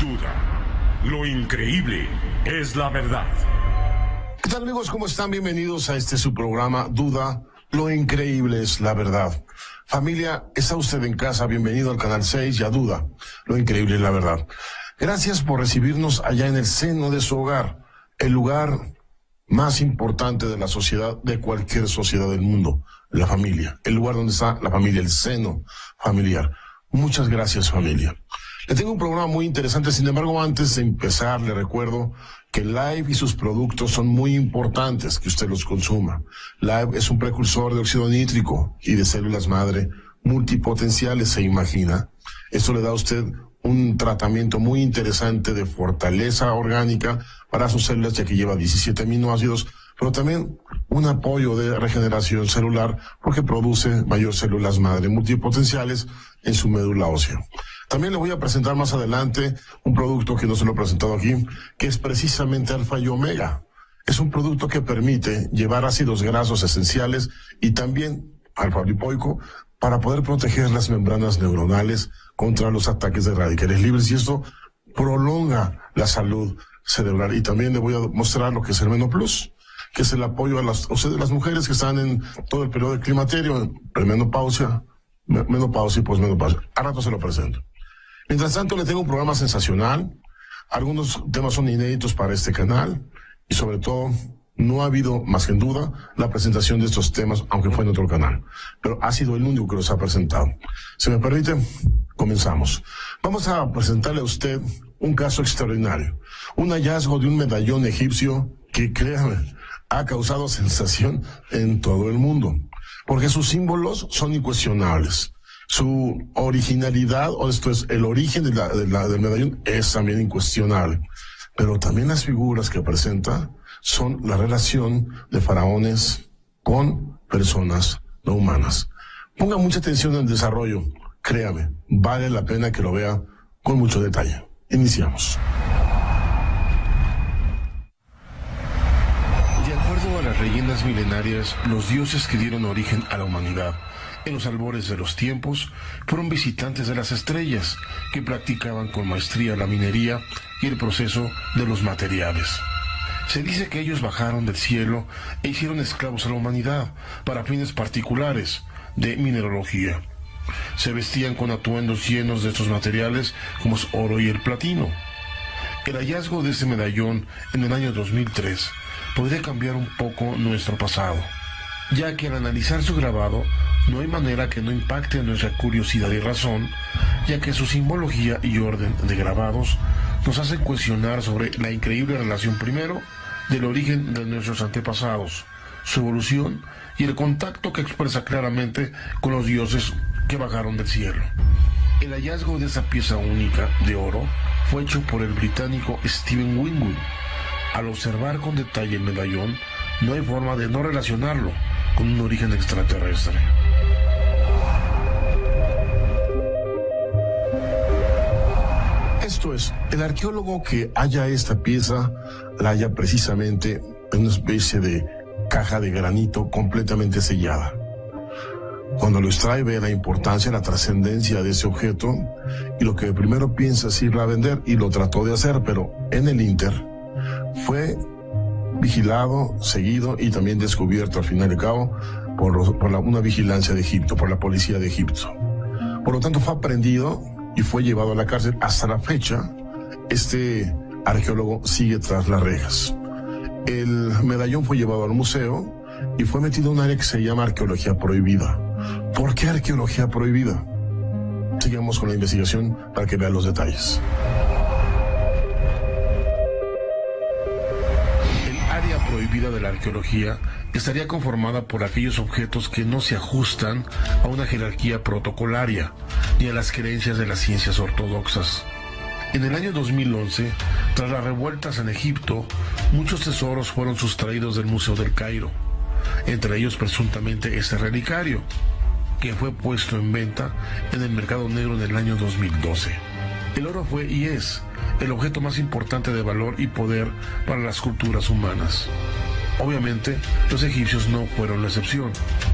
Duda. Lo increíble es la verdad. ¿Qué tal, amigos? ¿Cómo están? Bienvenidos a su programa Duda. Lo increíble es la verdad. Familia, está usted en casa, bienvenido al Canal 6 y a Duda. Lo increíble es la verdad. Gracias por recibirnos allá en el seno de su hogar, el lugar más importante de la sociedad, de cualquier sociedad del mundo, la familia, el lugar donde está la familia, el seno familiar. Muchas gracias, familia. Le tengo un programa muy interesante, sin embargo, antes de empezar, le recuerdo que Live y sus productos son muy importantes que usted los consuma. Live es un precursor de óxido nítrico y de células madre multipotenciales, se imagina. Esto le da a usted un tratamiento muy interesante de fortaleza orgánica para sus células, ya que lleva 17 aminoácidos, pero también un apoyo de regeneración celular porque produce mayor células madre multipotenciales en su médula ósea. También le voy a presentar más adelante un producto que no se lo he presentado aquí, que es precisamente Alfa y Omega. Es un producto que permite llevar ácidos grasos esenciales y también alfa lipoico para poder proteger las membranas neuronales contra los ataques de radicales libres, y esto prolonga la salud cerebral. Y también le voy a mostrar lo que es el Menoplus, que es el apoyo a las mujeres que están en todo el periodo de climaterio, menopausia y posmenopausia. A rato se lo presento. Mientras tanto, le tengo un programa sensacional. Algunos temas son inéditos para este canal y sobre todo no ha habido, más que en duda, la presentación de estos temas, aunque fue en otro canal. Pero ha sido el único que los ha presentado. Si me permite, comenzamos. Vamos a presentarle a usted un caso extraordinario. Un hallazgo de un medallón egipcio que, créame, ha causado sensación en todo el mundo. Porque sus símbolos son incuestionables. Su originalidad, o esto es, el origen del medallón es también incuestionable. Pero también las figuras que presenta son la relación de faraones con personas no humanas. Ponga mucha atención en el desarrollo. Créame, vale la pena que lo vea con mucho detalle. Iniciamos. De acuerdo a las leyendas milenarias, los dioses que dieron origen a la humanidad en los albores de los tiempos fueron visitantes de las estrellas que practicaban con maestría la minería y el proceso de los materiales. Se dice que ellos bajaron del cielo e hicieron esclavos a la humanidad para fines particulares de mineralogía. Se vestían con atuendos llenos de estos materiales como es oro y el platino. El hallazgo de este medallón en el año 2003 podría cambiar un poco nuestro pasado, ya que al analizar su grabado no hay manera que no impacte nuestra curiosidad y razón, ya que su simbología y orden de grabados nos hacen cuestionar sobre la increíble relación primero del origen de nuestros antepasados, su evolución y el contacto que expresa claramente con los dioses que bajaron del cielo. El hallazgo de esa pieza única de oro fue hecho por el británico Stephen Wingwood. Al observar con detalle el medallón, no hay forma de no relacionarlo con un origen extraterrestre. Esto es, el arqueólogo que halla esta pieza la halla precisamente en una especie de caja de granito completamente sellada. Cuando lo extrae, ve la importancia, la trascendencia de ese objeto, y lo que primero piensa es irla a vender, y lo trató de hacer, pero en el Inter fue vigilado, seguido y también descubierto al final de cabo por una vigilancia de Egipto, por la policía de Egipto. Por lo tanto, fue aprehendido y fue llevado a la cárcel. Hasta la fecha, este arqueólogo sigue tras las rejas. El medallón fue llevado al museo y fue metido en un área que se llama arqueología prohibida. ¿Por qué arqueología prohibida? Sigamos con la investigación para que vean los detalles. Prohibida de la arqueología estaría conformada por aquellos objetos que no se ajustan a una jerarquía protocolaria ni a las creencias de las ciencias ortodoxas. En el año 2011, tras las revueltas en Egipto, muchos tesoros fueron sustraídos del Museo del Cairo, entre ellos presuntamente este relicario, que fue puesto en venta en el mercado negro en el año 2012. El oro fue y es el objeto más importante de valor y poder para las culturas humanas. Obviamente, los egipcios no fueron la excepción,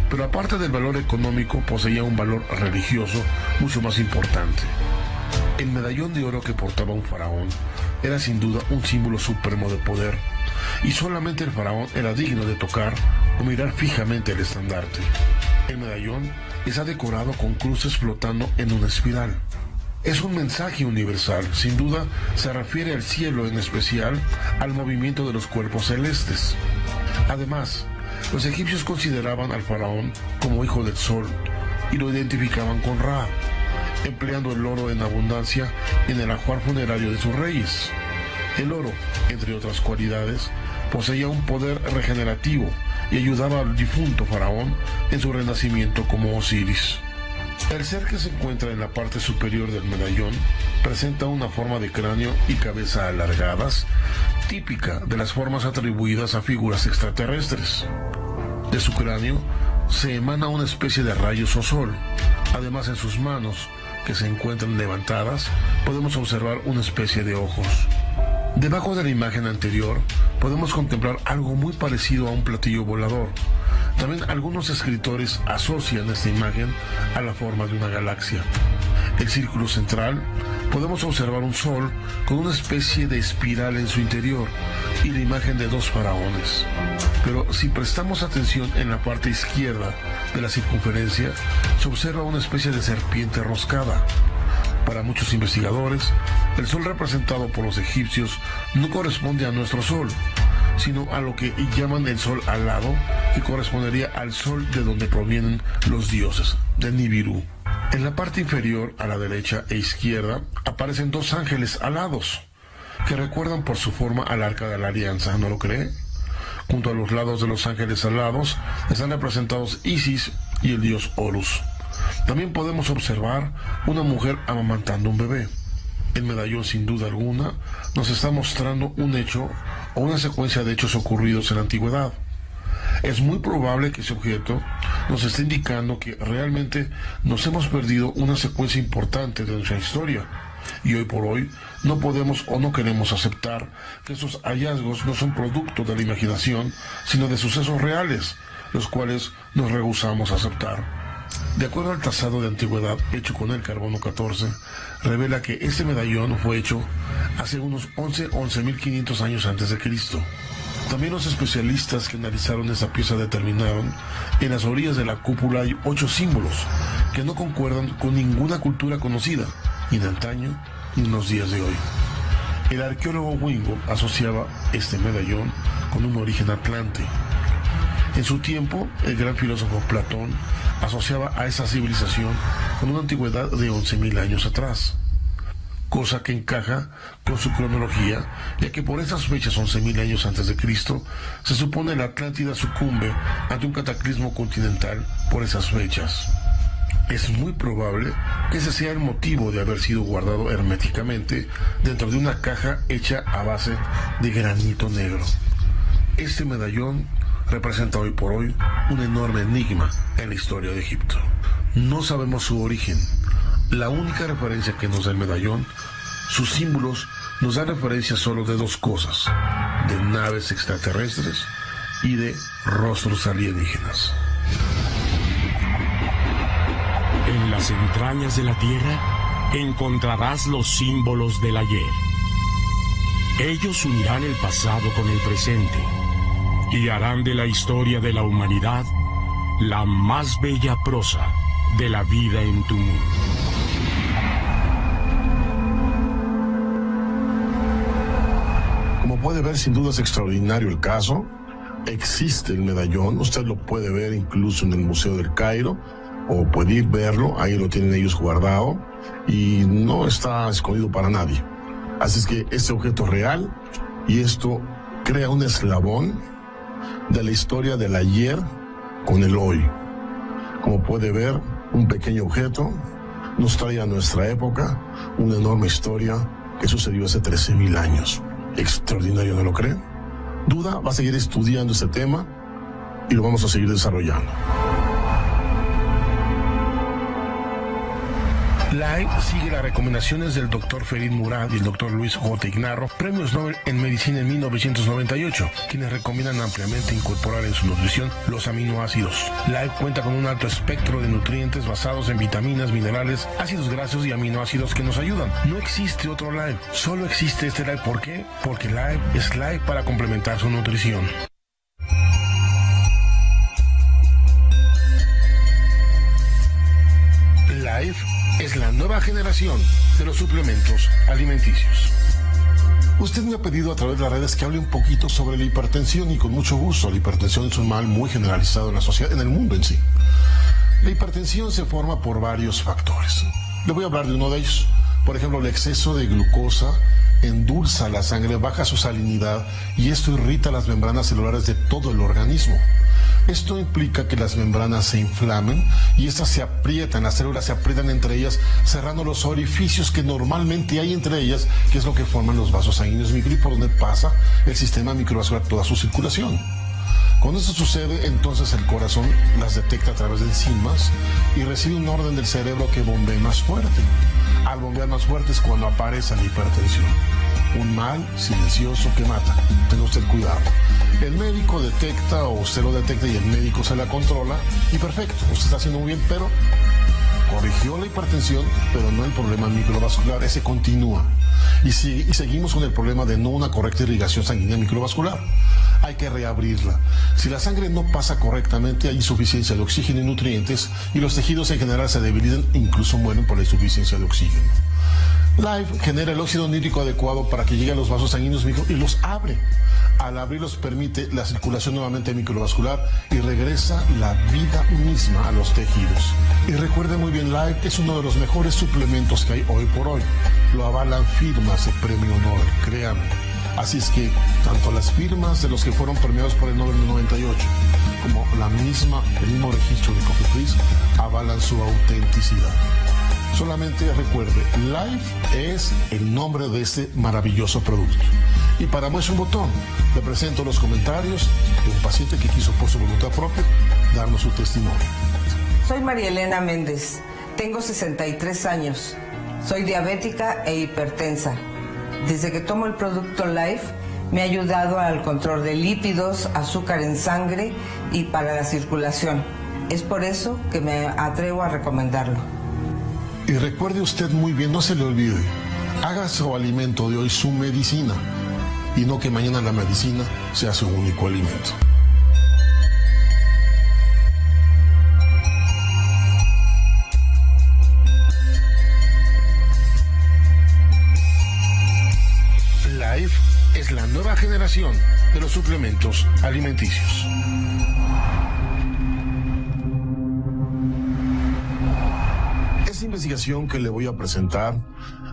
pero aparte del valor económico, poseía un valor religioso mucho más importante. El medallón de oro que portaba un faraón era sin duda un símbolo supremo de poder, y solamente el faraón era digno de tocar o mirar fijamente el estandarte. El medallón está decorado con cruces flotando en una espiral. Es un mensaje universal, sin duda se refiere al cielo, en especial al movimiento de los cuerpos celestes. Además, los egipcios consideraban al faraón como hijo del sol y lo identificaban con Ra, empleando el oro en abundancia en el ajuar funerario de sus reyes. El oro, entre otras cualidades, poseía un poder regenerativo y ayudaba al difunto faraón en su renacimiento como Osiris. El ser que se encuentra en la parte superior del medallón presenta una forma de cráneo y cabeza alargadas, típica de las formas atribuidas a figuras extraterrestres. De su cráneo se emana una especie de rayos o sol. Además, en sus manos, que se encuentran levantadas, podemos observar una especie de ojos. Debajo de la imagen anterior podemos contemplar algo muy parecido a un platillo volador. También algunos escritores asocian esta imagen a la forma de una galaxia. El círculo central, podemos observar un sol con una especie de espiral en su interior y la imagen de dos faraones. Pero si prestamos atención en la parte izquierda de la circunferencia, se observa una especie de serpiente roscada. Para muchos investigadores, el sol representado por los egipcios no corresponde a nuestro sol, sino a lo que llaman el sol alado, que correspondería al sol de donde provienen los dioses, del Nibiru. En la parte inferior, a la derecha e izquierda, aparecen dos ángeles alados, que recuerdan por su forma al arca de la alianza, ¿no lo cree? Junto a los lados de los ángeles alados están representados Isis y el dios Horus. También podemos observar una mujer amamantando un bebé. El medallón, sin duda alguna, nos está mostrando un hecho o una secuencia de hechos ocurridos en la antigüedad. Es muy probable que ese objeto nos esté indicando que realmente nos hemos perdido una secuencia importante de nuestra historia. Y hoy por hoy no podemos o no queremos aceptar que esos hallazgos no son producto de la imaginación, sino de sucesos reales, los cuales nos rehusamos a aceptar. De acuerdo al trazado de antigüedad hecho con el carbono 14, revela que este medallón fue hecho hace unos 11.500 años antes de Cristo. También los especialistas que analizaron esta pieza determinaron en las orillas de la cúpula hay 8 símbolos que no concuerdan con ninguna cultura conocida, ni de antaño ni en los días de hoy. El arqueólogo Wingo asociaba este medallón con un origen atlante. En su tiempo, el gran filósofo Platón asociaba a esa civilización con una antigüedad de 11.000 años atrás, cosa que encaja con su cronología, ya que por esas fechas, 11.000 años antes de Cristo, se supone la Atlántida sucumbe ante un cataclismo continental por esas fechas. Es muy probable que ese sea el motivo de haber sido guardado herméticamente dentro de una caja hecha a base de granito negro. Este medallón representa hoy por hoy un enorme enigma en la historia de Egipto. No sabemos su origen. La única referencia que nos da el medallón, sus símbolos, nos dan referencia solo de dos cosas: de naves extraterrestres y de rostros alienígenas. En las entrañas de la Tierra encontrarás los símbolos del ayer. Ellos unirán el pasado con el presente y harán de la historia de la humanidad la más bella prosa de la vida en tu mundo. Como puede ver, sin duda es extraordinario el caso. Existe el medallón, usted lo puede ver incluso en el Museo del Cairo, o puede ir verlo, ahí lo tienen ellos guardado, y no está escondido para nadie. Así es que este objeto es real, y esto crea un eslabón de la historia del ayer con el hoy. Como puede ver, un pequeño objeto nos trae a nuestra época una enorme historia que sucedió hace 13.000 años. Extraordinario, ¿no lo cree? Duda va a seguir estudiando este tema y lo vamos a seguir desarrollando. Live sigue las recomendaciones del Dr. Ferid Murad y el Dr. Luis J. Ignarro, premios Nobel en Medicina en 1998, quienes recomiendan ampliamente incorporar en su nutrición los aminoácidos. Live cuenta con un alto espectro de nutrientes basados en vitaminas, minerales, ácidos grasos y aminoácidos que nos ayudan. No existe otro Live, solo existe este Live. ¿Por qué? Porque Live es Live para complementar su nutrición. Live es la nueva generación de los suplementos alimenticios. Usted me ha pedido a través de las redes que hable un poquito sobre la hipertensión y con mucho gusto. La hipertensión es un mal muy generalizado en la sociedad, en el mundo en sí. La hipertensión se forma por varios factores. Le voy a hablar de uno de ellos. Por ejemplo, el exceso de glucosa endulza la sangre, baja su salinidad y esto irrita las membranas celulares de todo el organismo. Esto implica que las membranas se inflamen y estas se aprietan, las células se aprietan entre ellas, cerrando los orificios que normalmente hay entre ellas, que es lo que forman los vasos sanguíneos micro y por donde pasa el sistema microvascular toda su circulación. Cuando esto sucede, entonces el corazón las detecta a través de enzimas y recibe un orden del cerebro que bombee más fuerte. Al bombear más fuerte es cuando aparece la hipertensión. Un mal silencioso que mata. Tenga usted cuidado. El médico detecta o usted lo detecta y el médico se la controla y perfecto, usted está haciendo muy bien, pero corrigió la hipertensión, pero no el problema microvascular, ese continúa. Y seguimos con el problema de no una correcta irrigación sanguínea microvascular. Hay que reabrirla. Si la sangre no pasa correctamente, hay insuficiencia de oxígeno y nutrientes y los tejidos en general se debilitan, incluso mueren por la insuficiencia de oxígeno. Live genera el óxido nítrico adecuado para que llegue a los vasos sanguíneos micro y los abre. Al abrirlos permite la circulación nuevamente microvascular y regresa la vida misma a los tejidos. Y recuerde muy bien, Live es uno de los mejores suplementos que hay hoy por hoy. Lo avalan firmas de premio Nobel, créanme. Así es que tanto las firmas de los que fueron premiados por el Nobel del 98 como el mismo registro de Cofepris avalan su autenticidad. Solamente recuerde, Live es el nombre de este maravilloso producto. Y para muestra un botón, le presento los comentarios de un paciente que quiso por su voluntad propia darnos su testimonio. Soy María Elena Méndez, tengo 63 años, soy diabética e hipertensa. Desde que tomo el producto Live me ha ayudado al control de lípidos, azúcar en sangre y para la circulación. Es por eso que me atrevo a recomendarlo. Y recuerde usted muy bien, no se le olvide, haga su alimento de hoy su medicina y no que mañana la medicina sea su único alimento. Live es la nueva generación de los suplementos alimenticios. Esta investigación que le voy a presentar,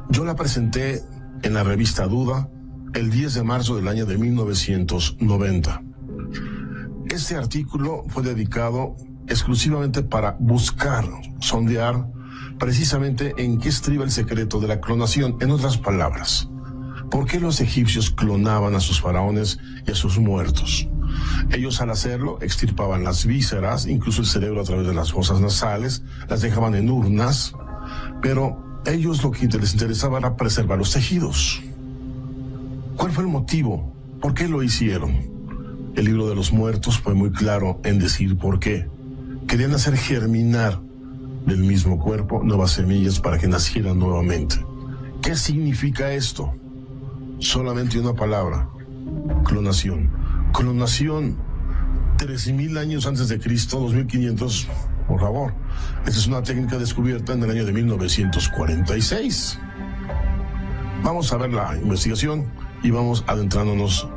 yo la presenté en la revista Duda el 10 de marzo del año de 1990. Este artículo fue dedicado exclusivamente para buscar, sondear precisamente en qué estriba el secreto de la clonación. En otras palabras, ¿por qué los egipcios clonaban a sus faraones y a sus muertos? Ellos al hacerlo extirpaban las vísceras, incluso el cerebro a través de las fosas nasales, las dejaban en urnas, pero ellos lo que les interesaba era preservar los tejidos. ¿Cuál fue el motivo? ¿Por qué lo hicieron? El libro de los muertos fue muy claro en decir por qué. Querían hacer germinar del mismo cuerpo nuevas semillas para que nacieran nuevamente. ¿Qué significa esto? Solamente una palabra: clonación. Clonación, 3.000 años antes de Cristo, 2.500, por favor. Esta es una técnica descubierta en el año de 1946. Vamos a ver la investigación y vamos adentrándonos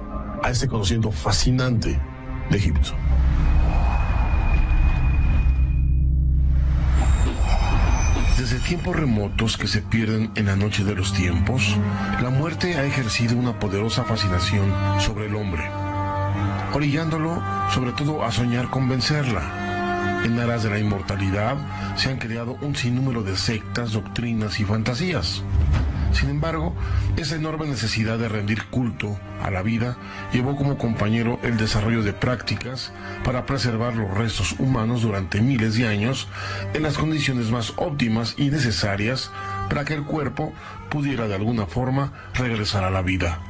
a este conocimiento fascinante de Egipto. Desde tiempos remotos que se pierden en la noche de los tiempos, la muerte ha ejercido una poderosa fascinación sobre el hombre, orillándolo sobre todo a soñar con vencerla. En aras de la inmortalidad se han creado un sinnúmero de sectas, doctrinas y fantasías. Sin embargo, esa enorme necesidad de rendir culto a la vida llevó como compañero el desarrollo de prácticas para preservar los restos humanos durante miles de años en las condiciones más óptimas y necesarias para que el cuerpo pudiera de alguna forma regresar a la vida.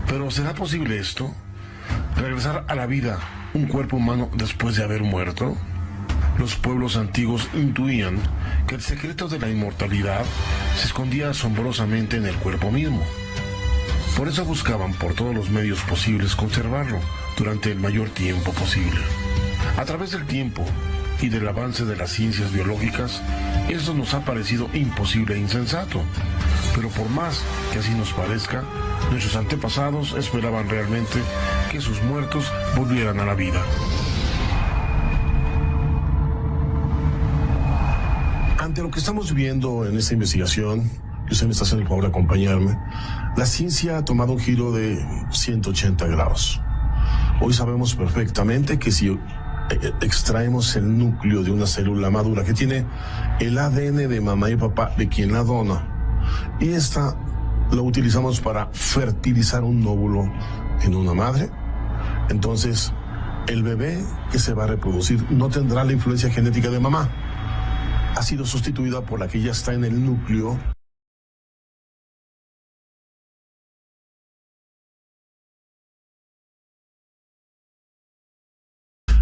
¿Pero será posible esto? ¿Regresar a la vida un cuerpo humano después de haber muerto? Los pueblos antiguos intuían que el secreto de la inmortalidad se escondía asombrosamente en el cuerpo mismo. Por eso buscaban por todos los medios posibles conservarlo durante el mayor tiempo posible. A través del tiempo y del avance de las ciencias biológicas, eso nos ha parecido imposible e insensato. Pero por más que así nos parezca, nuestros antepasados esperaban realmente que sus muertos volvieran a la vida. Ante lo que estamos viendo en esta investigación, y usted me está haciendo el favor de acompañarme, la ciencia ha tomado un giro de 180 grados. Hoy sabemos perfectamente que si extraemos el núcleo de una célula madura que tiene el ADN de mamá y papá de quien la dona, y esta lo utilizamos para fertilizar un óvulo en una madre, entonces el bebé que se va a reproducir no tendrá la influencia genética de mamá. Ha sido sustituida por la que ya está en el núcleo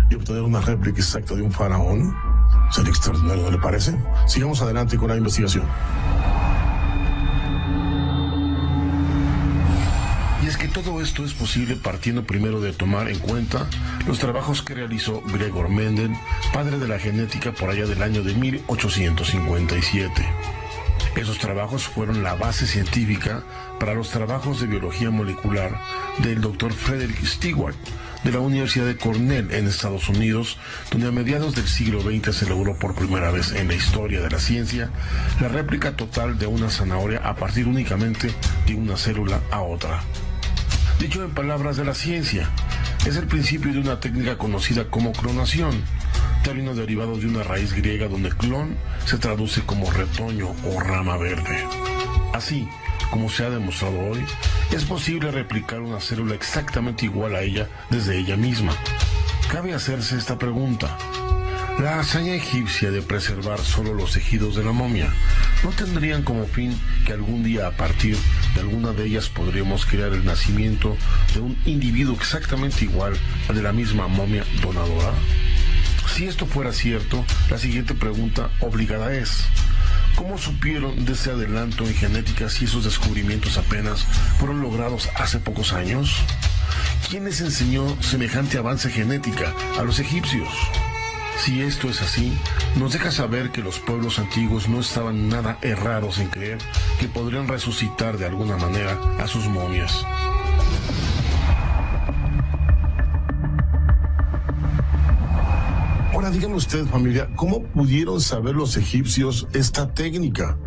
y obtener una réplica exacta de un faraón. Sería extraordinario, ¿no le parece? Sigamos adelante con la investigación. Y es que todo esto es posible partiendo primero de tomar en cuenta los trabajos que realizó Gregor Mendel, padre de la genética, por allá del año de 1857. Esos trabajos fueron la base científica para los trabajos de biología molecular del Dr. Frederick Stewart de la Universidad de Cornell en Estados Unidos, donde a mediados del siglo XX se logró por primera vez en la historia de la ciencia la réplica total de una zanahoria a partir únicamente de una célula a otra. Dicho en palabras de la ciencia, es el principio de una técnica conocida como clonación, término derivado de una raíz griega donde clon se traduce como retoño o rama verde. Así, como se ha demostrado hoy, es posible replicar una célula exactamente igual a ella desde ella misma. Cabe hacerse esta pregunta: ¿la hazaña egipcia de preservar solo los tejidos de la momia no tendrían como fin que algún día a partir de alguna de ellas podríamos crear el nacimiento de un individuo exactamente igual al de la misma momia donadora? Si esto fuera cierto, la siguiente pregunta obligada es: ¿cómo supieron de ese adelanto en genética si esos descubrimientos apenas fueron logrados hace pocos años? ¿Quién les enseñó semejante avance genética a los egipcios? Si esto es así, nos deja saber que los pueblos antiguos no estaban nada errados en creer que podrían resucitar de alguna manera a sus momias. Ahora dígame usted, familia, ¿cómo pudieron saber los egipcios esta técnica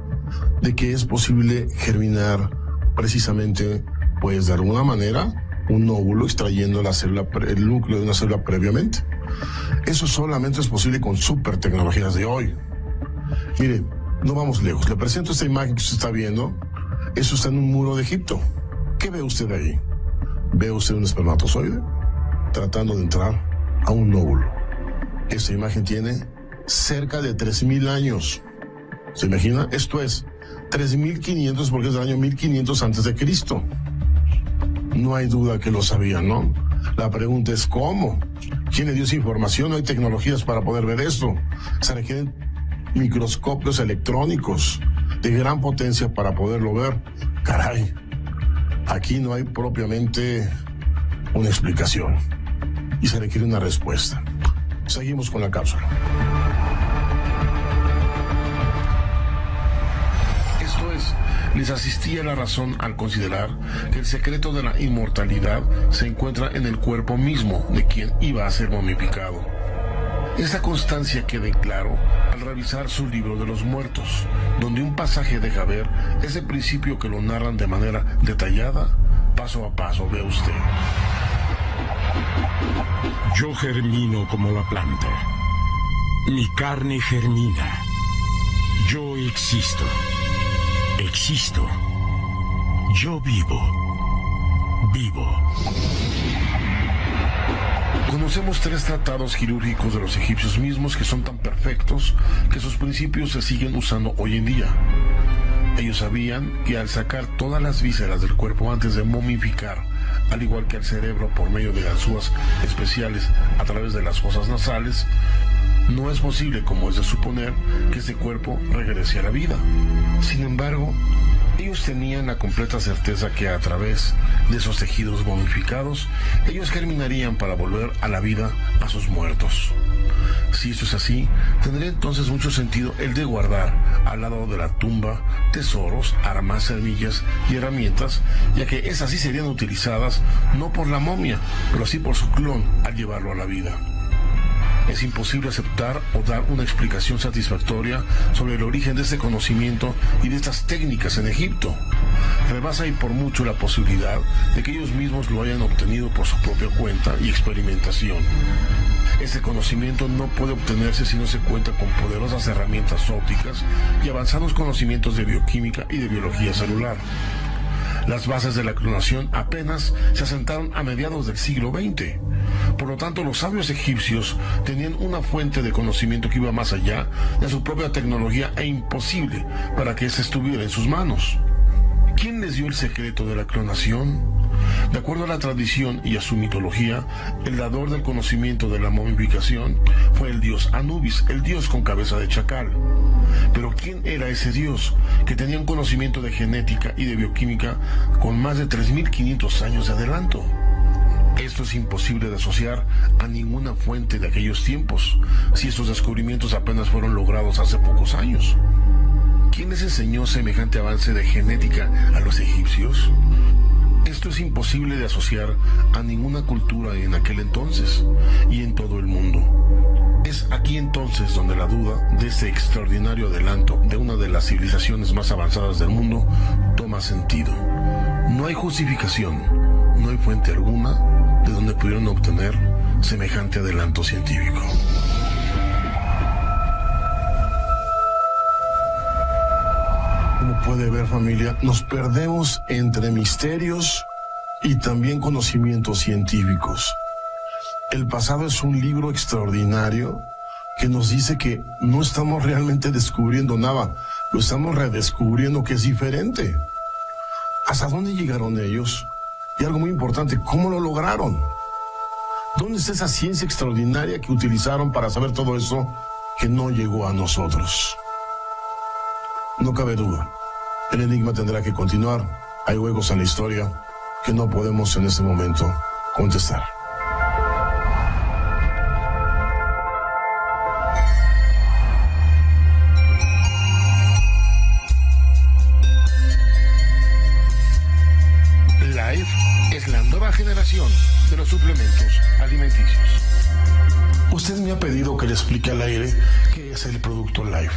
de que es posible germinar precisamente, pues de alguna manera, un óvulo extrayendo la célula, el núcleo de una célula previamente? Eso solamente es posible con super tecnologías de hoy. Mire, no vamos lejos. Le presento esta imagen que usted está viendo. Eso está en un muro de Egipto. ¿Qué ve usted ahí? ¿Ve usted un espermatozoide tratando de entrar a un óvulo? Esta imagen tiene cerca de 3.000 años. ¿Se imagina? Esto es 3.500 porque es del año 1500 antes de Cristo. No hay duda que lo sabían, ¿no? La pregunta es ¿cómo? ¿Quién le dio esa información? No hay tecnologías para poder ver esto. Se requieren microscopios electrónicos de gran potencia para poderlo ver. Caray, aquí no hay propiamente una explicación y se requiere una respuesta. Seguimos con la cápsula. Esto es, les asistía la razón al considerar que el secreto de la inmortalidad se encuentra en el cuerpo mismo de quien iba a ser momificado. Esta constancia queda en claro al revisar su libro de los muertos, donde un pasaje deja ver ese principio que lo narran de manera detallada, paso a paso, ve usted. Yo germino como la planta. Mi carne germina. Yo existo. Existo Yo vivo. Conocemos 3 tratados quirúrgicos de los egipcios mismos que son tan perfectos que sus principios se siguen usando hoy en día. Ellos sabían que al sacar todas las vísceras del cuerpo antes de momificar, al igual que el cerebro por medio de ganzúas especiales a través de las fosas nasales, no es posible, como es de suponer, que ese cuerpo regrese a la vida. Sin embargo, ellos tenían la completa certeza que a través de esos tejidos momificados, ellos germinarían para volver a la vida a sus muertos. Si eso es así, tendría entonces mucho sentido el de guardar al lado de la tumba tesoros, armas, semillas y herramientas, ya que esas sí serían utilizadas no por la momia, pero sí por su clon al llevarlo a la vida. Es imposible aceptar o dar una explicación satisfactoria sobre el origen de este conocimiento y de estas técnicas en Egipto. Rebasa y por mucho la posibilidad de que ellos mismos lo hayan obtenido por su propia cuenta y experimentación. Este conocimiento no puede obtenerse si no se cuenta con poderosas herramientas ópticas y avanzados conocimientos de bioquímica y de biología celular. Las bases de la clonación apenas se asentaron a mediados del siglo XX. Por lo tanto, los sabios egipcios tenían una fuente de conocimiento que iba más allá de su propia tecnología e imposible para que ésta estuviera en sus manos. ¿Quién les dio el secreto de la clonación? De acuerdo a la tradición y a su mitología, el dador del conocimiento de la momificación fue el dios Anubis, el dios con cabeza de chacal. Pero ¿quién era ese dios que tenía un conocimiento de genética y de bioquímica con más de 3.500 años de adelanto? Esto es imposible de asociar a ninguna fuente de aquellos tiempos, si estos descubrimientos apenas fueron logrados hace pocos años. ¿Quién les enseñó semejante avance de genética a los egipcios? Esto es imposible de asociar a ninguna cultura en aquel entonces y en todo el mundo. Es aquí entonces donde la duda de este extraordinario adelanto de una de las civilizaciones más avanzadas del mundo toma sentido. No hay justificación, no hay fuente alguna de donde pudieron obtener semejante adelanto científico. Como puede ver, familia, nos perdemos entre misterios y también conocimientos científicos. El pasado es un libro extraordinario que nos dice que no estamos realmente descubriendo nada, lo estamos redescubriendo que es diferente. ¿Hasta dónde llegaron ellos? Y algo muy importante, ¿cómo lo lograron? ¿Dónde está esa ciencia extraordinaria que utilizaron para saber todo eso que no llegó a nosotros? No cabe duda, el enigma tendrá que continuar. Hay huecos en la historia que no podemos en este momento contestar. Life es la nueva generación de los suplementos alimenticios. Usted me ha pedido que le explique al aire qué es el producto Life.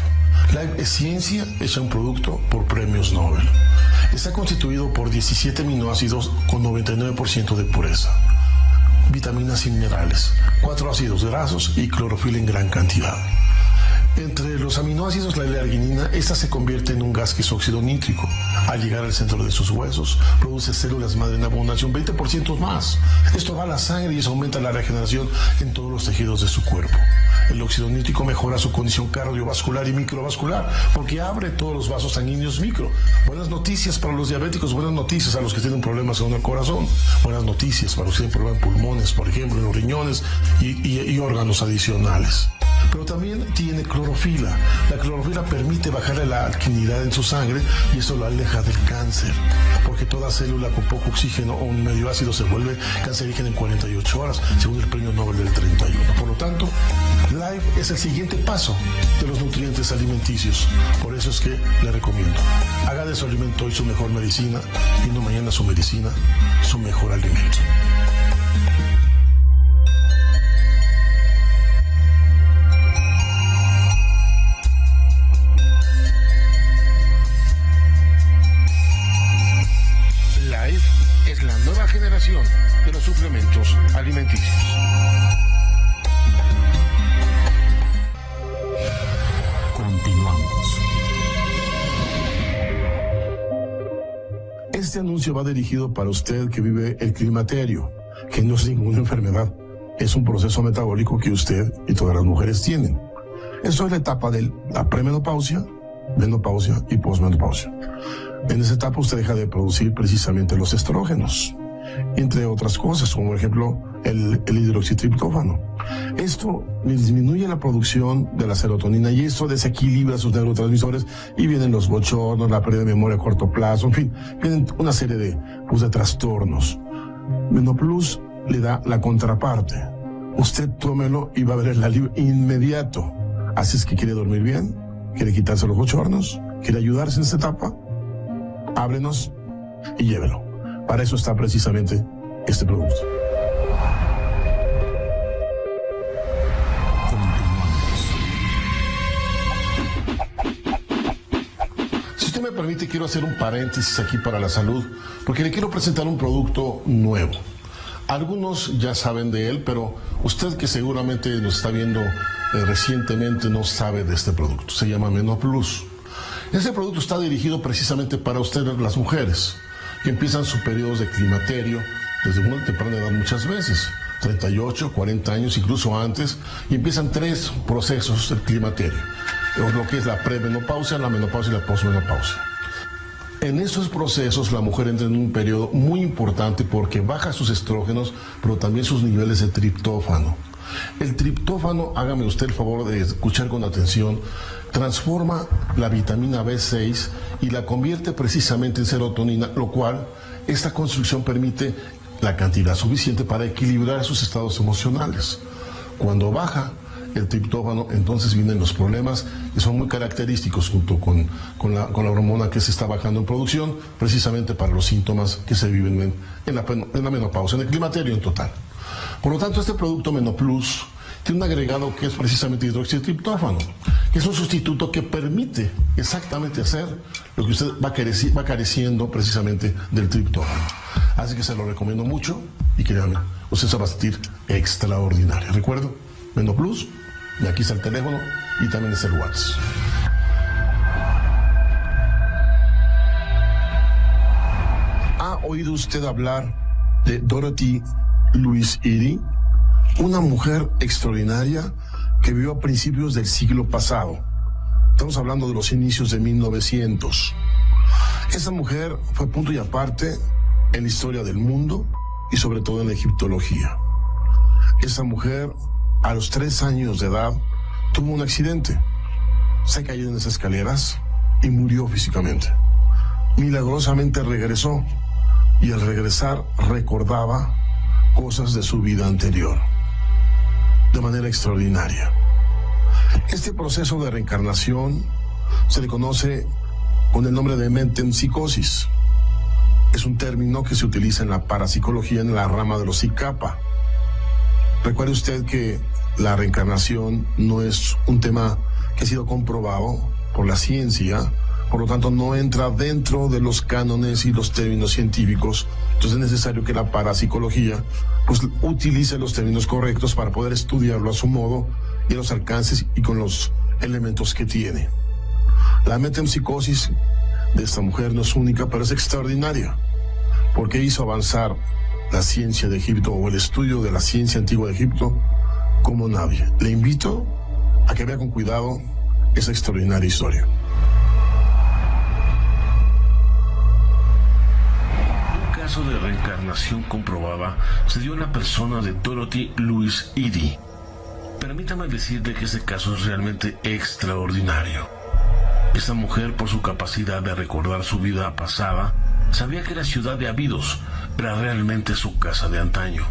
Life es ciencia hecha un producto por premios Nobel. Está constituido por 17 aminoácidos con 99% de pureza, vitaminas y minerales, 4 ácidos grasos y clorofila en gran cantidad. Entre los aminoácidos, la L-arginina, esta se convierte en un gas que es óxido nítrico. Al llegar al centro de sus huesos, produce células madre en abundancia un 20% más. Esto va a la sangre y eso aumenta la regeneración en todos los tejidos de su cuerpo. El óxido nítrico mejora su condición cardiovascular y microvascular porque abre todos los vasos sanguíneos micro. Buenas noticias para los diabéticos, buenas noticias a los que tienen problemas con el corazón, buenas noticias para los que tienen problemas en pulmones, por ejemplo, en los riñones y órganos adicionales. Pero también tiene clorofila. La clorofila permite bajarle la alcalinidad en su sangre y eso lo aleja del cáncer, porque toda célula con poco oxígeno o un medio ácido se vuelve cancerígena en 48 horas, según el premio Nobel del 31. Por lo tanto, Life es el siguiente paso de los nutrientes alimenticios. Por eso es que le recomiendo, haga de su alimento hoy su mejor medicina y no mañana su medicina, su mejor alimento. Es la nueva generación de los suplementos alimenticios. Continuamos. Este anuncio va dirigido para usted que vive el climaterio, que no es ninguna enfermedad, es un proceso metabólico que usted y todas las mujeres tienen. Eso es la etapa de la premenopausia, menopausia y posmenopausia. En esa etapa usted deja de producir precisamente los estrógenos, entre otras cosas, como por ejemplo el hidroxitriptófano. Esto disminuye la producción de la serotonina y esto desequilibra sus neurotransmisores y vienen los bochornos, la pérdida de memoria a corto plazo, en fin, vienen una serie de trastornos. Menoplus le da la contraparte. Usted tómelo y va a ver el alivio inmediato. Así es que quiere dormir bien, quiere quitarse los bochornos, quiere ayudarse en esta etapa, háblenos y llévelo. Para eso está precisamente este producto. Si usted me permite, quiero hacer un paréntesis aquí para la salud, porque le quiero presentar un producto nuevo. Algunos ya saben de él, pero usted que seguramente nos está viendo recientemente no sabe de este producto. Se llama Menoplus. Este producto está dirigido precisamente para ustedes, las mujeres, que empiezan sus periodos de climaterio desde una temprana edad muchas veces, 38, 40 años, incluso antes, y empiezan 3 procesos del climaterio, lo que es la premenopausia, la menopausia y la posmenopausia. En esos procesos la mujer entra en un periodo muy importante porque baja sus estrógenos, pero también sus niveles de triptófano. El triptófano, hágame usted el favor de escuchar con atención, transforma la vitamina B6 y la convierte precisamente en serotonina, lo cual esta construcción permite la cantidad suficiente para equilibrar sus estados emocionales. Cuando baja el triptófano, entonces vienen los problemas que son muy característicos junto con la hormona que se está bajando en producción, precisamente para los síntomas que se viven en la menopausia, en el climaterio en total. Por lo tanto, este producto Menoplus tiene un agregado que es precisamente hidroxitriptófano, que es un sustituto que permite exactamente hacer lo que usted va careciendo precisamente del triptófano. Así que se lo recomiendo mucho y créanme, usted se va a sentir extraordinario. Recuerdo, Menoplus, y aquí está el teléfono y también es el WhatsApp. ¿Ha oído usted hablar de Dorothy Louise Eddy? Una mujer extraordinaria que vivió a principios del siglo pasado. Estamos hablando de los inicios de 1900. Esa mujer fue punto y aparte en la historia del mundo y sobre todo en la egiptología. Esa mujer, a los 3 años de edad, tuvo un accidente. Se cayó en las escaleras y murió físicamente. Milagrosamente regresó y al regresar recordaba cosas de su vida anterior de manera extraordinaria. Este proceso de reencarnación se le conoce con el nombre de metempsicosis. Es un término que se utiliza en la parapsicología en la rama de los psicapa. Recuerde usted que la reencarnación no es un tema que ha sido comprobado por la ciencia, por lo tanto no entra dentro de los cánones y los términos científicos. Entonces es necesario que la parapsicología pues utilice los términos correctos para poder estudiarlo a su modo y los alcances y con los elementos que tiene. La metempsicosis de esta mujer no es única, pero es extraordinaria, porque hizo avanzar la ciencia de Egipto o el estudio de la ciencia antigua de Egipto como nadie. Le invito a que vea con cuidado esa extraordinaria historia. Un caso de reencarnación comprobada se dio en la persona de Dorothy Louise Eddy. Permítame decirle que ese caso es realmente extraordinario. Esta mujer, por su capacidad de recordar su vida pasada, sabía que la ciudad de Abidos era realmente su casa de antaño.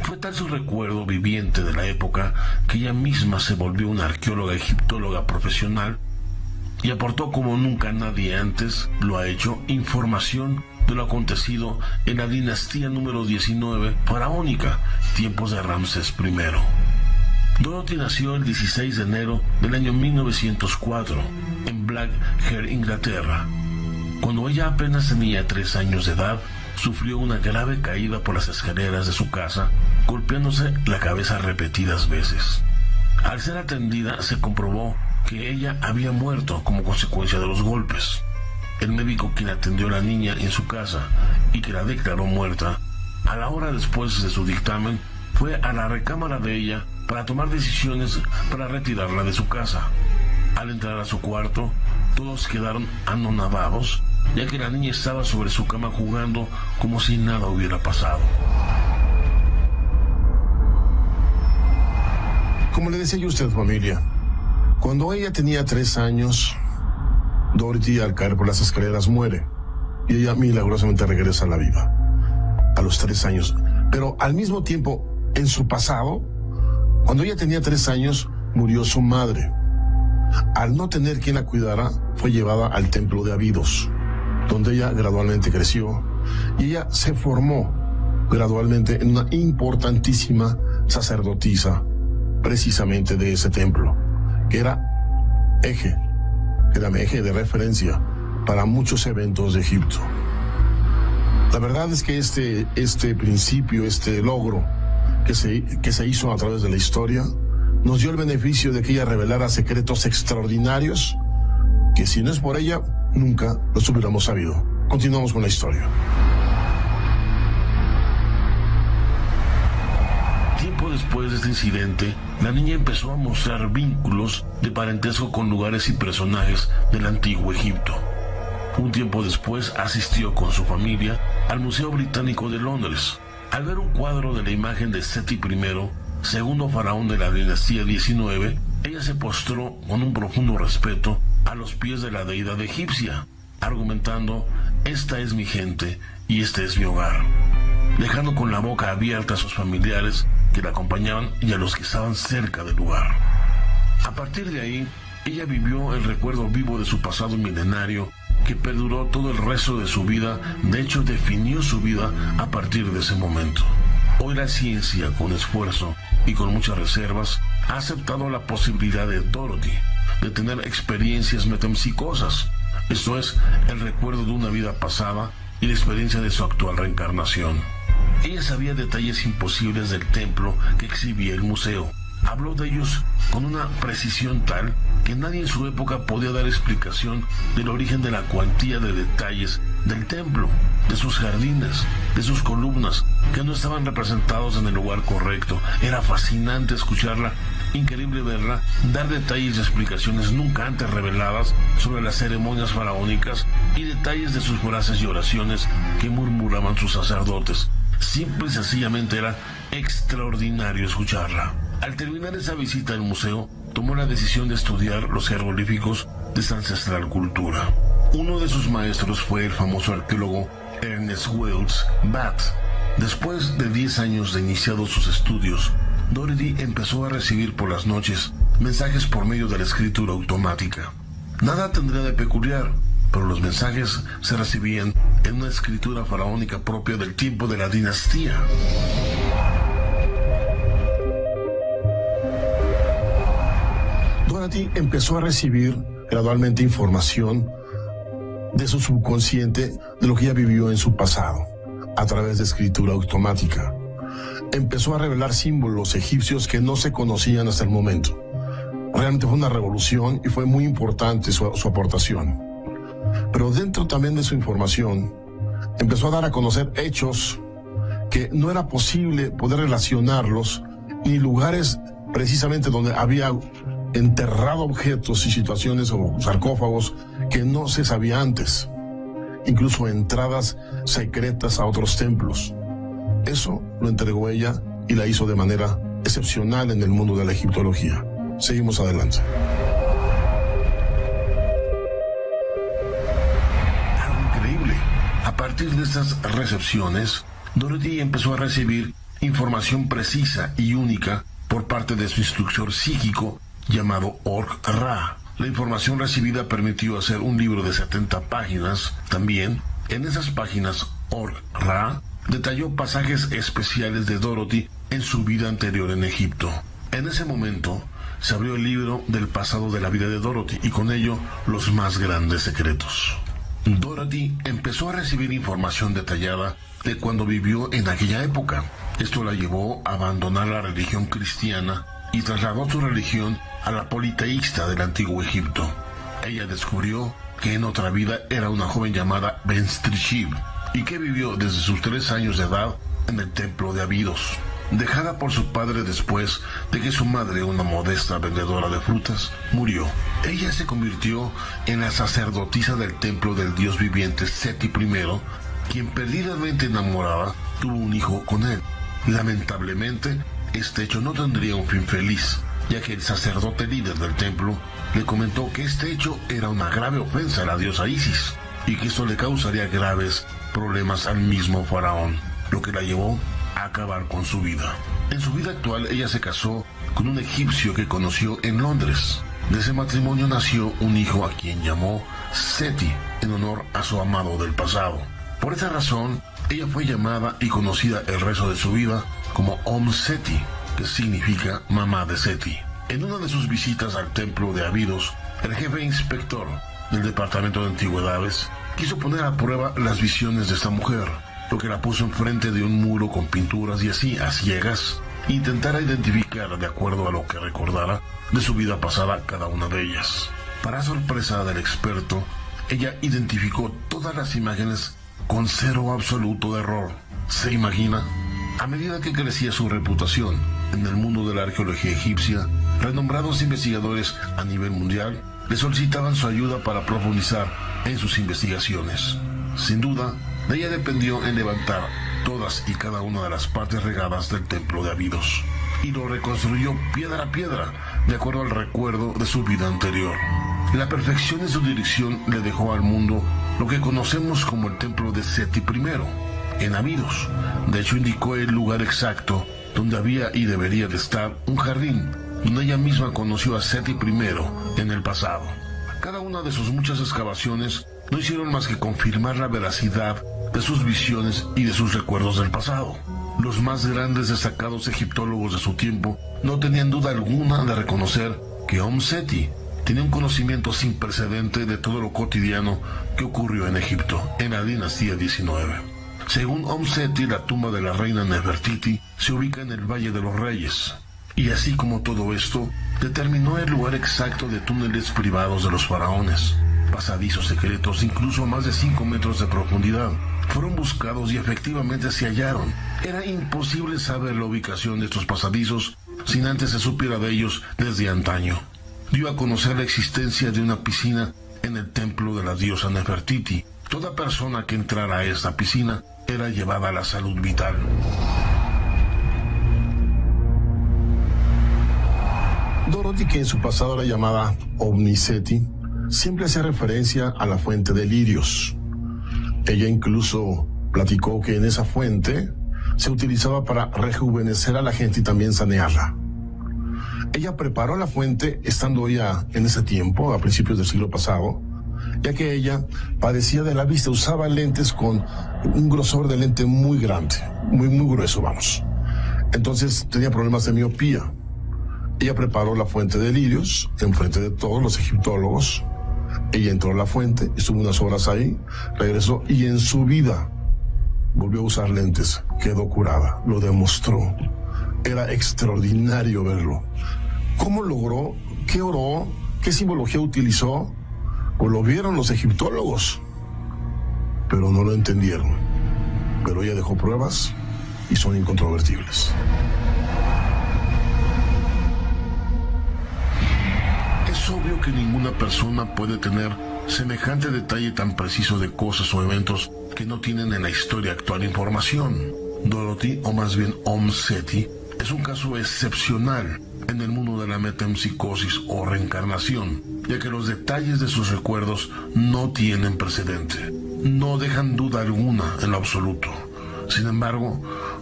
Fue tal su recuerdo viviente de la época que ella misma se volvió una arqueóloga egiptóloga profesional y aportó como nunca nadie antes lo ha hecho información de lo acontecido en la dinastía número 19 faraónica, tiempos de Ramsés I. Dorothy nació el 16 de enero del año 1904 en Blackheath, Inglaterra. Cuando ella apenas tenía 3 años de edad, sufrió una grave caída por las escaleras de su casa, golpeándose la cabeza repetidas veces. Al ser atendida, se comprobó que ella había muerto como consecuencia de los golpes. el médico quien atendió a la niña en su casa y que la declaró muerta, a la hora después de su dictamen, fue a la recámara de ella para tomar decisiones para retirarla de su casa. Al entrar a su cuarto, todos quedaron anonadados, ya que la niña estaba sobre su cama jugando como si nada hubiera pasado. Como le decía yo a usted, familia, cuando ella tenía 3 años, Dorothy, al caer por las escaleras, muere. Y ella milagrosamente regresa a la vida. A los 3 años. Pero al mismo tiempo, en su pasado, cuando ella tenía 3 años, murió su madre. Al no tener quien la cuidara, fue llevada al templo de Abidos, donde ella gradualmente creció. Y ella se formó gradualmente en una importantísima sacerdotisa, precisamente de ese templo, que era eje de referencia para muchos eventos de Egipto. La verdad es que este principio, este logro que se hizo a través de la historia, nos dio el beneficio de que ella revelara secretos extraordinarios que si no es por ella, nunca los hubiéramos sabido. Continuamos con la historia. Tiempo después de este incidente, la niña empezó a mostrar vínculos de parentesco con lugares y personajes del antiguo Egipto. Un tiempo después asistió con su familia al Museo Británico de Londres. Al ver un cuadro de la imagen de Seti I, segundo faraón de la dinastía 19, ella se postró con un profundo respeto a los pies de la deidad egipcia, argumentando: esta es mi gente y este es mi hogar, dejando con la boca abierta a sus familiares que la acompañaban y a los que estaban cerca del lugar. A partir de ahí, ella vivió el recuerdo vivo de su pasado milenario que perduró todo el resto de su vida. De hecho, definió su vida a partir de ese momento. Hoy la ciencia, con esfuerzo y con muchas reservas, ha aceptado la posibilidad de Dorothy de tener experiencias metempsicosas, esto es, el recuerdo de una vida pasada y la experiencia de su actual reencarnación. Ella sabía detalles imposibles del templo que exhibía el museo. Habló de ellos con una precisión tal que nadie en su época podía dar explicación del origen de la cuantía de detalles del templo, de sus jardines, de sus columnas, que no estaban representados en el lugar correcto. Era fascinante escucharla, increíble verla dar detalles y explicaciones nunca antes reveladas sobre las ceremonias faraónicas y detalles de sus frases y oraciones que murmuraban sus sacerdotes. Simple y sencillamente era extraordinario escucharla. Al terminar esa visita al museo, tomó la decisión de estudiar los jeroglíficos de esa ancestral cultura. Uno de sus maestros fue el famoso arqueólogo Ernest Wells Bath. Después de 10 años de iniciados sus estudios, Dorothy empezó a recibir por las noches mensajes por medio de la escritura automática. Nada tendría de peculiar, pero los mensajes se recibían en una escritura faraónica propia del tiempo de la dinastía. Dorothy empezó a recibir gradualmente información de su subconsciente, de lo que ella vivió en su pasado, a través de escritura automática. Empezó a revelar símbolos egipcios que no se conocían hasta el momento. Realmente fue una revolución y fue muy importante su aportación. Pero dentro también de su información, empezó a dar a conocer hechos que no era posible poder relacionarlos, ni lugares precisamente donde había enterrado objetos y situaciones o sarcófagos que no se sabía antes. Incluso entradas secretas a otros templos. Eso lo entregó ella y la hizo de manera excepcional en el mundo de la egiptología. Seguimos adelante. Algo increíble. A partir de estas recepciones, Dorothy empezó a recibir información precisa y única por parte de su instructor psíquico llamado Ork-Ra. La información recibida permitió hacer un libro de 70 páginas. También, en esas páginas, Ork-Ra detalló pasajes especiales de Dorothy en su vida anterior en Egipto. En ese momento, se abrió el libro del pasado de la vida de Dorothy y con ello los más grandes secretos. Dorothy empezó a recibir información detallada de cuando vivió en aquella época. Esto la llevó a abandonar la religión cristiana y trasladó su religión a la politeísta del antiguo Egipto. Ella descubrió que en otra vida era una joven llamada Ben-Strishib y que vivió desde sus 3 años de edad en el templo de Abidos. Dejada por su padre después de que su madre, una modesta vendedora de frutas, murió. Ella se convirtió en la sacerdotisa del templo del dios viviente Seti I, quien perdidamente enamorada tuvo un hijo con él. Lamentablemente, este hecho no tendría un fin feliz, ya que el sacerdote líder del templo le comentó que este hecho era una grave ofensa a la diosa Isis y que esto le causaría graves problemas al mismo faraón, lo que la llevó a acabar con su vida. En su vida actual, ella se casó con un egipcio que conoció en Londres. De ese matrimonio nació un hijo a quien llamó Seti, en honor a su amado del pasado. Por esa razón, ella fue llamada y conocida el resto de su vida como Seti, que significa mamá de Seti. En una de sus visitas al templo de Abidos, el jefe inspector del departamento de antigüedades quiso poner a prueba las visiones de esta mujer, lo que la puso enfrente de un muro con pinturas y así, a ciegas, intentara identificar, de acuerdo a lo que recordara de su vida pasada, cada una de ellas. Para sorpresa del experto, ella identificó todas las imágenes con cero absoluto de error. ¿Se imagina? A medida que crecía su reputación en el mundo de la arqueología egipcia, renombrados investigadores a nivel mundial le solicitaban su ayuda para profundizar en sus investigaciones. Sin duda, de ella dependió en levantar todas y cada una de las partes regadas del templo de Abidos, y lo reconstruyó piedra a piedra, de acuerdo al recuerdo de su vida anterior. La perfección de su dirección le dejó al mundo lo que conocemos como el templo de Seti I, en Abidos. De hecho, indicó el lugar exacto donde había y debería de estar un jardín, donde ella misma conoció a Seti I en el pasado. Cada una de sus muchas excavaciones no hicieron más que confirmar la veracidad de sus visiones y de sus recuerdos del pasado. Los más grandes destacados egiptólogos de su tiempo no tenían duda alguna de reconocer que Seti tenía un conocimiento sin precedente de todo lo cotidiano que ocurrió en Egipto en la dinastía 19. Según Seti, la tumba de la reina Nefertiti se ubica en el Valle de los Reyes. Y así como todo esto, determinó el lugar exacto de túneles privados de los faraones, pasadizos secretos incluso a más de 5 metros de profundidad. Fueron buscados y efectivamente se hallaron. Era imposible saber la ubicación de estos pasadizos sin antes se supiera de ellos desde antaño. Dio a conocer la existencia de una piscina en el templo de la diosa Nefertiti. Toda persona que entrara a esta piscina era llevada a la salud vital. Dorothy, que en su pasado era llamada Omniseti, siempre hacía referencia a la fuente de lirios. Ella incluso platicó que en esa fuente se utilizaba para rejuvenecer a la gente y también sanearla. Ella preparó la fuente estando ya en ese tiempo, a principios del siglo pasado, ya que ella padecía de la vista, usaba lentes con un grosor de lente muy grande, muy grueso, vamos. Entonces tenía problemas de miopía. Ella preparó la fuente de lirios enfrente de todos los egiptólogos. Ella entró a la fuente, estuvo unas horas ahí, regresó y en su vida volvió a usar lentes. Quedó curada, lo demostró. Era extraordinario verlo. ¿Cómo logró? ¿Qué oró? ¿Qué simbología utilizó? Pues lo vieron los egiptólogos, pero no lo entendieron. Pero ella dejó pruebas y son incontrovertibles. Es obvio que ninguna persona puede tener semejante detalle tan preciso de cosas o eventos que no tienen en la historia actual información. Dorothy, o más bien Seti, es un caso excepcional en el mundo de la metempsicosis o reencarnación, ya que los detalles de sus recuerdos no tienen precedente. No dejan duda alguna en lo absoluto. Sin embargo,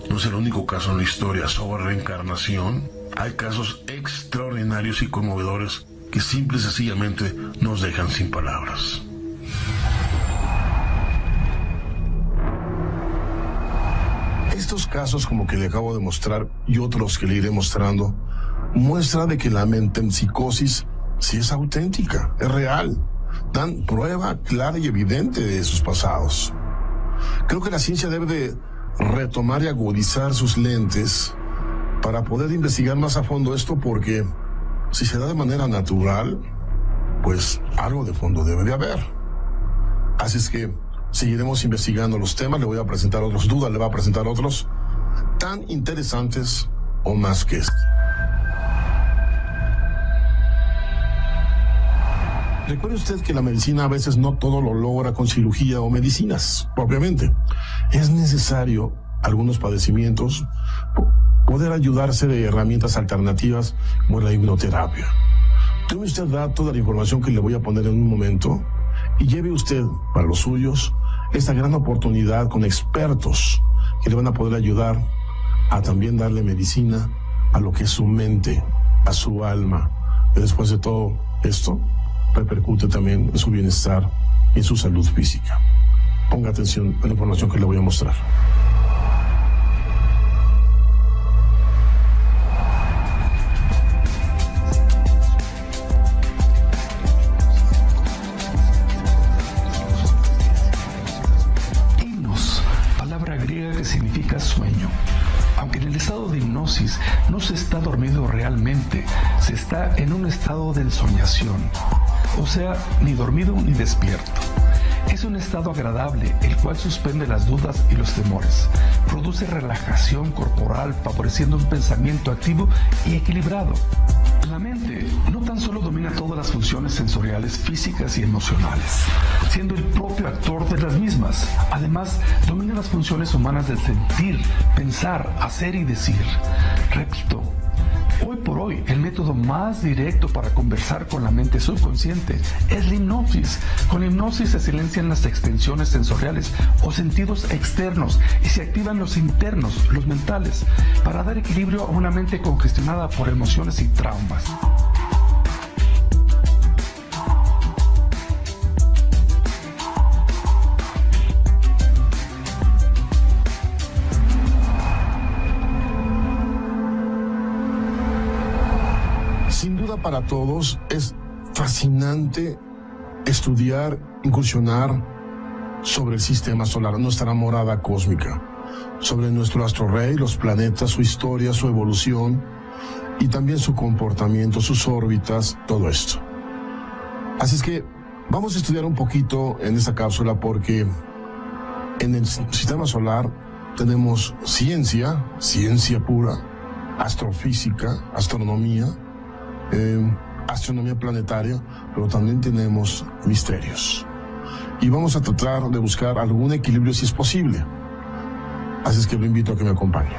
no es el único caso en la historia sobre reencarnación. Hay casos extraordinarios y conmovedores que simple y sencillamente nos dejan sin palabras. Estos casos, como que le acabo de mostrar, y otros que le iré mostrando, muestra de que la metempsicosis sí es auténtica, es real. Dan prueba clara y evidente de sus pasados. Creo que la ciencia debe de retomar y agudizar sus lentes para poder investigar más a fondo esto, porque si se da de manera natural, pues algo de fondo debe de haber. Así es que seguiremos investigando los temas, le voy a presentar otros, Duda le va a presentar otros tan interesantes o más que este. Recuerde usted que la medicina a veces no todo lo logra con cirugía o medicinas, propiamente. Es necesario algunos padecimientos poder ayudarse de herramientas alternativas como la hipnoterapia. Tome usted toda la información que le voy a poner en un momento y lleve usted para los suyos esta gran oportunidad con expertos que le van a poder ayudar a también darle medicina a lo que es su mente, a su alma. Y después de todo esto, repercute también en su bienestar y en su salud física. Ponga atención a la información que le voy a mostrar. Hipnos, palabra griega que significa sueño. Aunque en el estado de hipnosis no se está dormido realmente, se está en un estado de ensoñación. O sea, ni dormido ni despierto. Es un estado agradable, el cual suspende las dudas y los temores. Produce relajación corporal, favoreciendo un pensamiento activo y equilibrado. La mente no tan solo domina todas las funciones sensoriales, físicas y emocionales, siendo el propio actor de las mismas. Además, domina las funciones humanas del sentir, pensar, hacer y decir. Repito, hoy por hoy, el método más directo para conversar con la mente subconsciente es la hipnosis. Con la hipnosis se silencian las extensiones sensoriales o sentidos externos y se activan los internos, los mentales, para dar equilibrio a una mente congestionada por emociones y traumas. Sin duda para todos es fascinante estudiar, incursionar sobre el sistema solar, nuestra morada cósmica, sobre nuestro astro rey, los planetas, su historia, su evolución y también su comportamiento, sus órbitas, todo esto. Así es que vamos a estudiar un poquito en esta cápsula porque en el sistema solar tenemos ciencia pura, astrofísica, astronomía, astronomía planetaria, pero también tenemos misterios. Y vamos a tratar de buscar algún equilibrio si es posible. Así es que lo invito a que me acompañe.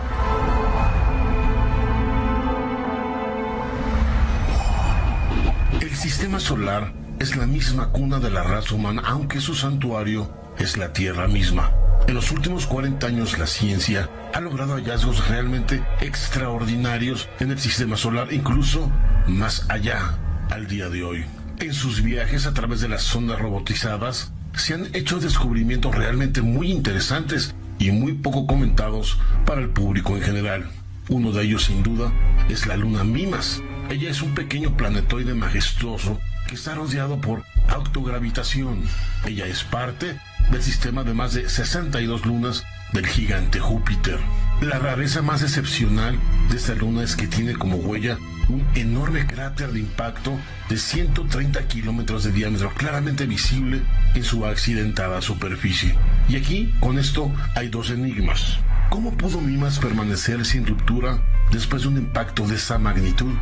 El sistema solar es la misma cuna de la raza humana, aunque su santuario es la Tierra misma. En los últimos 40 años la ciencia ha logrado hallazgos realmente extraordinarios en el sistema solar, incluso más allá al día de hoy. En sus viajes a través de las sondas robotizadas se han hecho descubrimientos realmente muy interesantes y muy poco comentados para el público en general. Uno de ellos sin duda es la luna Mimas. Ella es un pequeño planetoide majestuoso que está rodeado por autogravitación. Ella es parte del sistema de más de 62 lunas del gigante Júpiter. La rareza más excepcional de esta luna es que tiene como huella un enorme cráter de impacto de 130 kilómetros de diámetro, claramente visible en su accidentada superficie. Y aquí, con esto, hay dos enigmas. ¿Cómo pudo Mimas permanecer sin ruptura después de un impacto de esa magnitud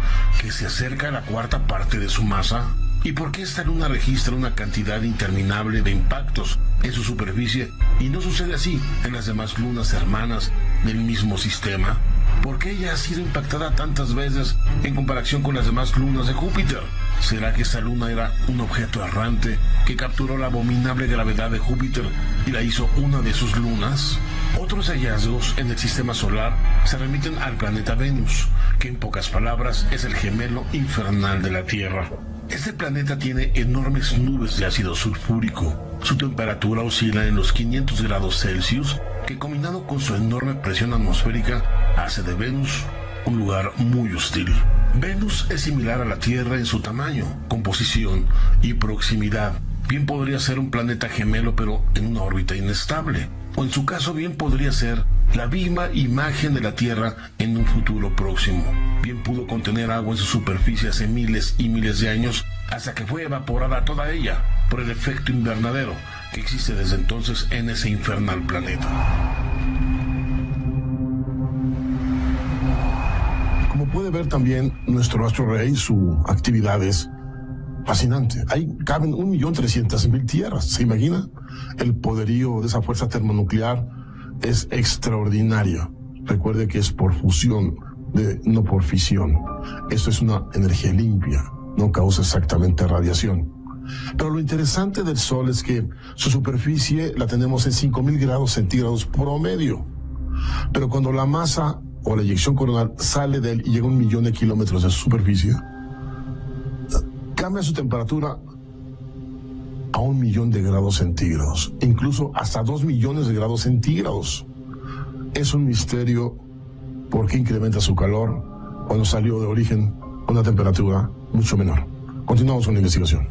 que se acerca a la cuarta parte de su masa? ¿Y por qué esta luna registra una cantidad interminable de impactos en su superficie y no sucede así en las demás lunas hermanas del mismo sistema? ¿Por qué ella ha sido impactada tantas veces en comparación con las demás lunas de Júpiter? ¿Será que esta luna era un objeto errante que capturó la abominable gravedad de Júpiter y la hizo una de sus lunas? Otros hallazgos en el sistema solar se remiten al planeta Venus, que en pocas palabras es el gemelo infernal de la Tierra. Este planeta tiene enormes nubes de ácido sulfúrico. Su temperatura oscila en los 500 grados Celsius, que combinado con su enorme presión atmosférica hace de Venus un lugar muy hostil. Venus es similar a la Tierra en su tamaño, composición y proximidad. Bien podría ser un planeta gemelo, pero en una órbita inestable. O en su caso bien podría ser la misma imagen de la Tierra en un futuro próximo. Bien pudo contener agua en su superficie hace miles y miles de años, hasta que fue evaporada toda ella por el efecto invernadero, que existe desde entonces en ese infernal planeta. Como puede ver también nuestro astro rey, su actividad es fascinante. Ahí caben 1.300.000 tierras, ¿se imagina? El poderío de esa fuerza termonuclear es extraordinario. Recuerde que es por fusión, no por fisión. Esto es una energía limpia, no causa exactamente radiación. Pero lo interesante del Sol es que su superficie la tenemos en 5.000 grados centígrados promedio. Pero cuando la masa o la eyección coronal sale de él y llega a 1 millón de kilómetros de su superficie, cambia su temperatura a 1 millón de grados centígrados, incluso hasta 2 millones de grados centígrados. Es un misterio por qué incrementa su calor cuando salió de origen a una temperatura mucho menor. Continuamos con la investigación.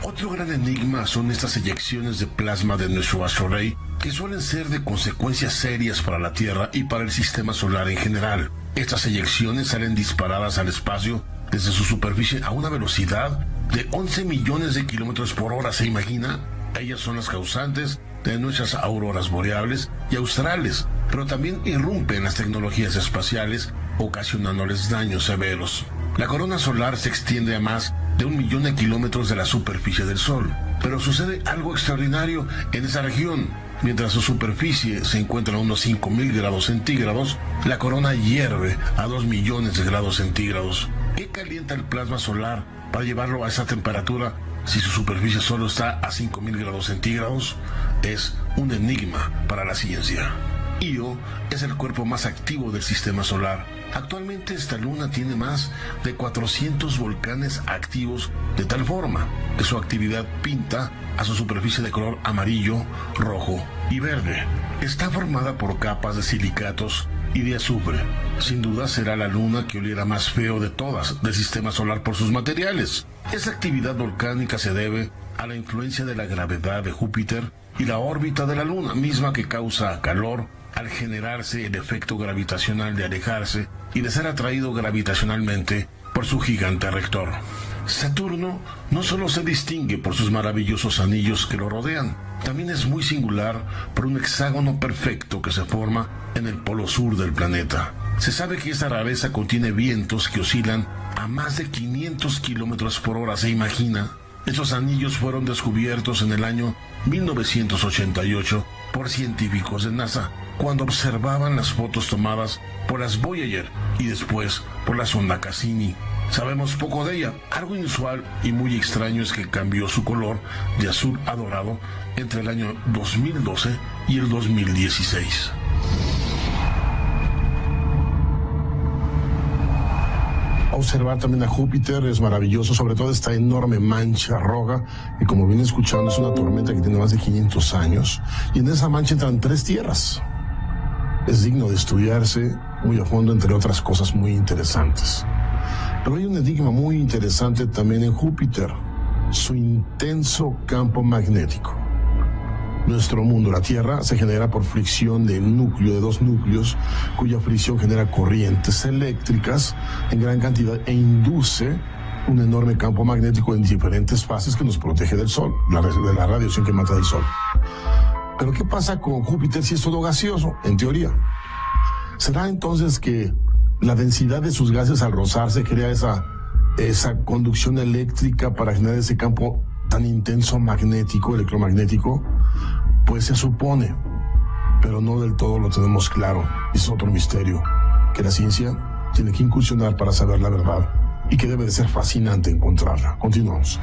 Otro gran enigma son estas eyecciones de plasma de nuestro astro rey, que suelen ser de consecuencias serias para la Tierra y para el sistema solar en general. Estas eyecciones salen disparadas al espacio desde su superficie a una velocidad de 11 millones de kilómetros por hora, ¿se imagina? Ellas son las causantes de nuestras auroras boreales y australes, pero también irrumpen las tecnologías espaciales, ocasionándoles daños severos. La corona solar se extiende a más de 1 millón de kilómetros de la superficie del Sol, pero sucede algo extraordinario en esa región. Mientras su superficie se encuentra a unos 5.000 grados centígrados, la corona hierve a 2 millones de grados centígrados. ¿Qué calienta el plasma solar para llevarlo a esa temperatura si su superficie solo está a 5.000 grados centígrados? Es un enigma para la ciencia. Io es el cuerpo más activo del sistema solar. Actualmente esta luna tiene más de 400 volcanes activos, de tal forma que su actividad pinta a su superficie de color amarillo, rojo y verde. Está formada por capas de silicatos y de azufre. Sin duda será la luna que oliera más feo de todas del sistema solar por sus materiales. Esa actividad volcánica se debe a la influencia de la gravedad de Júpiter y la órbita de la luna, misma que causa calor al generarse el efecto gravitacional de alejarse y de ser atraído gravitacionalmente por su gigante rector. Saturno no solo se distingue por sus maravillosos anillos que lo rodean, también es muy singular por un hexágono perfecto que se forma en el polo sur del planeta. Se sabe que esta rareza contiene vientos que oscilan a más de 500 kilómetros por hora, ¿se imagina? Esos anillos fueron descubiertos en el año 1988 por científicos de NASA, cuando observaban las fotos tomadas por las Voyager y después por la sonda Cassini. Sabemos poco de ella. Algo inusual y muy extraño es que cambió su color de azul a dorado entre el año 2012 y el 2016. Observar también a Júpiter es maravilloso, sobre todo esta enorme mancha roja, que como vienen escuchando es una tormenta que tiene más de 500 años, y en esa mancha entran 3 tierras. Es digno de estudiarse muy a fondo, entre otras cosas muy interesantes. Pero hay un enigma muy interesante también en Júpiter, su intenso campo magnético. Nuestro mundo, la Tierra, se genera por fricción de dos núcleos, cuya fricción genera corrientes eléctricas en gran cantidad e induce un enorme campo magnético en diferentes fases que nos protege del Sol, de la radiación que mata del Sol. Pero ¿qué pasa con Júpiter si es todo gaseoso? En teoría, ¿será entonces que la densidad de sus gases al rozarse crea esa conducción eléctrica para generar ese campo tan intenso magnético, electromagnético? Pues se supone, pero no del todo lo tenemos claro. Es otro misterio que la ciencia tiene que incursionar para saber la verdad y que debe de ser fascinante encontrarla. Continuamos.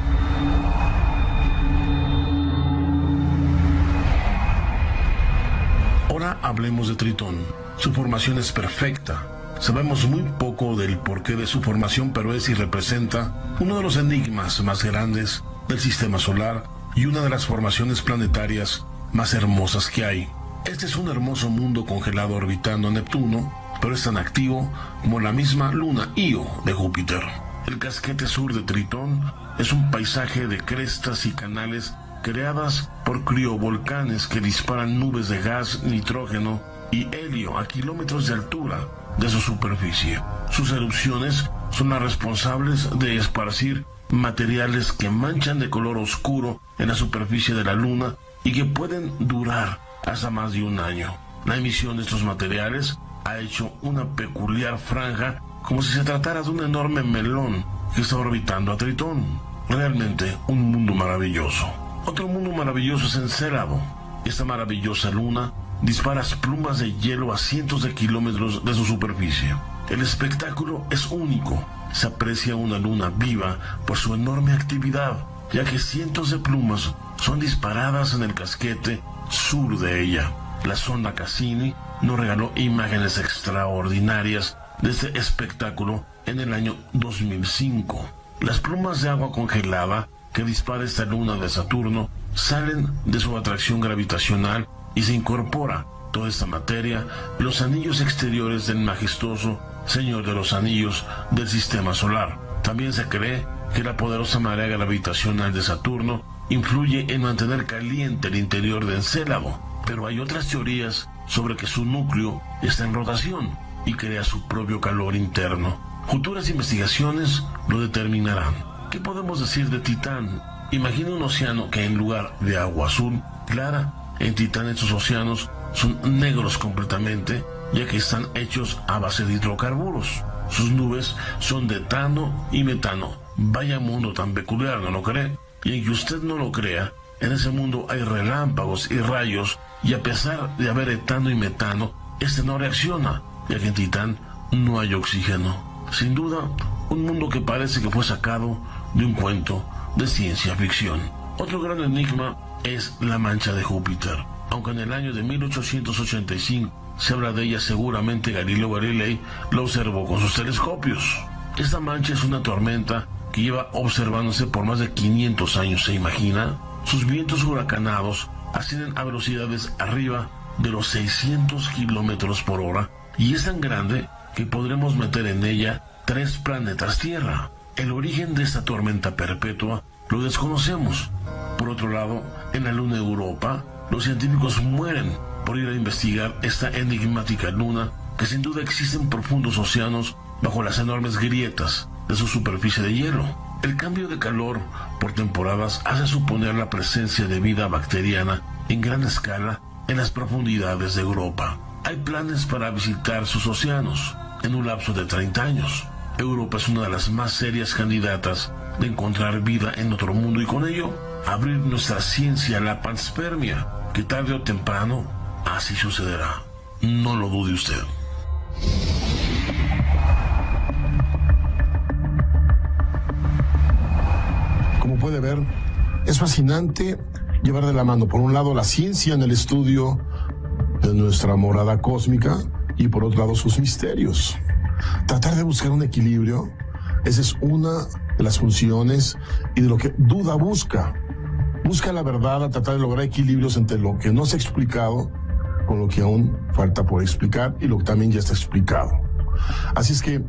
Ahora hablemos de Tritón. Su formación es perfecta. Sabemos muy poco del porqué de su formación, pero es y representa uno de los enigmas más grandes del sistema solar y una de las formaciones planetarias más hermosas que hay. Este es un hermoso mundo congelado orbitando a Neptuno, pero es tan activo como la misma luna Io de Júpiter. El casquete sur de Tritón es un paisaje de crestas y canales creadas por criovolcanes que disparan nubes de gas, nitrógeno y helio a kilómetros de altura de su superficie. Sus erupciones son las responsables de esparcir materiales que manchan de color oscuro en la superficie de la Luna y que pueden durar hasta más de un año. La emisión de estos materiales ha hecho una peculiar franja, como si se tratara de un enorme melón que está orbitando a Tritón. Realmente un mundo maravilloso. Otro mundo maravilloso es Encélado. Esta maravillosa luna dispara plumas de hielo a cientos de kilómetros de su superficie. El espectáculo es único. Se aprecia una luna viva por su enorme actividad, ya que cientos de plumas son disparadas en el casquete sur de ella. La sonda Cassini nos regaló imágenes extraordinarias de este espectáculo en el año 2005. Las plumas de agua congelada que dispara esta luna de Saturno salen de su atracción gravitacional y se incorpora toda esta materia en los anillos exteriores del majestuoso Señor de los Anillos del Sistema Solar. También se cree que la poderosa marea gravitacional de Saturno influye en mantener caliente el interior de Encélado, pero hay otras teorías sobre que su núcleo está en rotación y crea su propio calor interno. Futuras investigaciones lo determinarán. ¿Qué podemos decir de Titán? Imagina un océano que en lugar de agua azul clara, en Titán estos océanos son negros completamente, ya que están hechos a base de hidrocarburos. Sus nubes son de etano y metano. Vaya mundo tan peculiar, ¿no lo cree? Y aunque usted no lo crea, en ese mundo hay relámpagos y rayos, y a pesar de haber etano y metano, este no reacciona, ya que en Titán no hay oxígeno. Sin duda, un mundo que parece que fue sacado de un cuento de ciencia ficción. Otro gran enigma es la mancha de Júpiter. Aunque en el año de 1885 se habla de ella, seguramente Galileo Galilei la observó con sus telescopios. Esta mancha es una tormenta que lleva observándose por más de 500 años, ¿se imagina? Sus vientos huracanados ascienden a velocidades arriba de los 600 kilómetros por hora y es tan grande que podremos meter en ella 3 planetas Tierra. El origen de esta tormenta perpetua lo desconocemos. Por otro lado, en la luna Europa, los científicos mueren por ir a investigar esta enigmática luna que sin duda existen profundos océanos bajo las enormes grietas de su superficie de hielo. El cambio de calor por temporadas hace suponer la presencia de vida bacteriana en gran escala en las profundidades de Europa. Hay planes para visitar sus océanos en un lapso de 30 años. Europa es una de las más serias candidatas de encontrar vida en otro mundo y con ello abrir nuestra ciencia a la panspermia, que tarde o temprano así sucederá. No lo dude usted. Como puede ver, es fascinante llevar de la mano, por un lado, la ciencia en el estudio de nuestra morada cósmica y por otro lado, sus misterios. Tratar de buscar un equilibrio, esa es una de las funciones y de lo que Duda busca. Busca la verdad a tratar de lograr equilibrios entre lo que no se ha explicado con lo que aún falta por explicar y lo que también ya está explicado. Así es que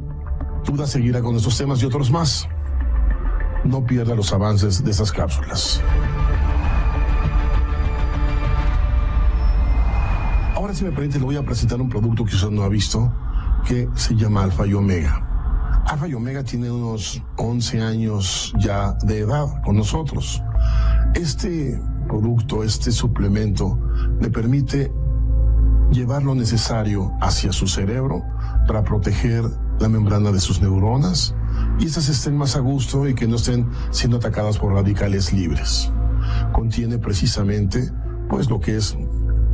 Duda seguirá con estos temas y otros más. No pierda los avances de esas cápsulas. Ahora, si me permite, le voy a presentar un producto que usted no ha visto, que se llama Alfa y Omega. Alfa y Omega tiene unos 11 años ya de edad con nosotros. Este producto, este suplemento, le permite llevar lo necesario hacia su cerebro para proteger la membrana de sus neuronas y estas estén más a gusto y que no estén siendo atacadas por radicales libres. Contiene precisamente, pues, lo que es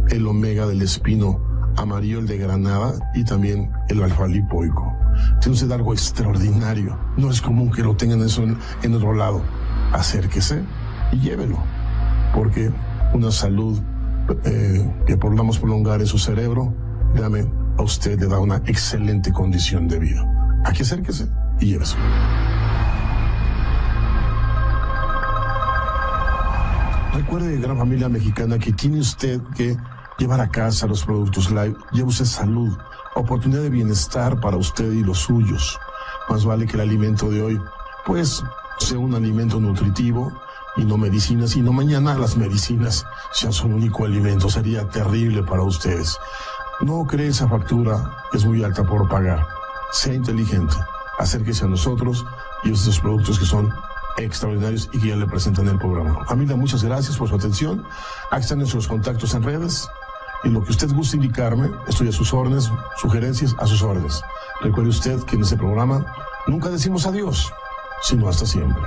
el omega del espino amarillo, el de granada, y también el alfa lipoico. Tiene usted algo extraordinario. No es común que lo tengan eso en otro lado. Acérquese y llévelo, porque una salud que podamos prolongar en su cerebro, déjame, a usted le da una excelente condición de vida. Aquí acérquese y llévese. Recuerde, gran familia mexicana, que tiene usted que llevar a casa los productos Live. Lleva usted salud, oportunidad de bienestar para usted y los suyos. Más vale que el alimento de hoy, pues, sea un alimento nutritivo y no medicinas, y no mañana las medicinas sean su único alimento. Sería terrible para ustedes. No cree esa factura, que es muy alta por pagar. Sea inteligente, acérquese a nosotros y estos productos que son extraordinarios y que ya le presentan en el programa. Familia, muchas gracias por su atención. Aquí están nuestros contactos en redes y lo que usted guste indicarme, estoy a sus órdenes, sugerencias a sus órdenes. Recuerde usted que en este programa nunca decimos adiós, sino hasta siempre.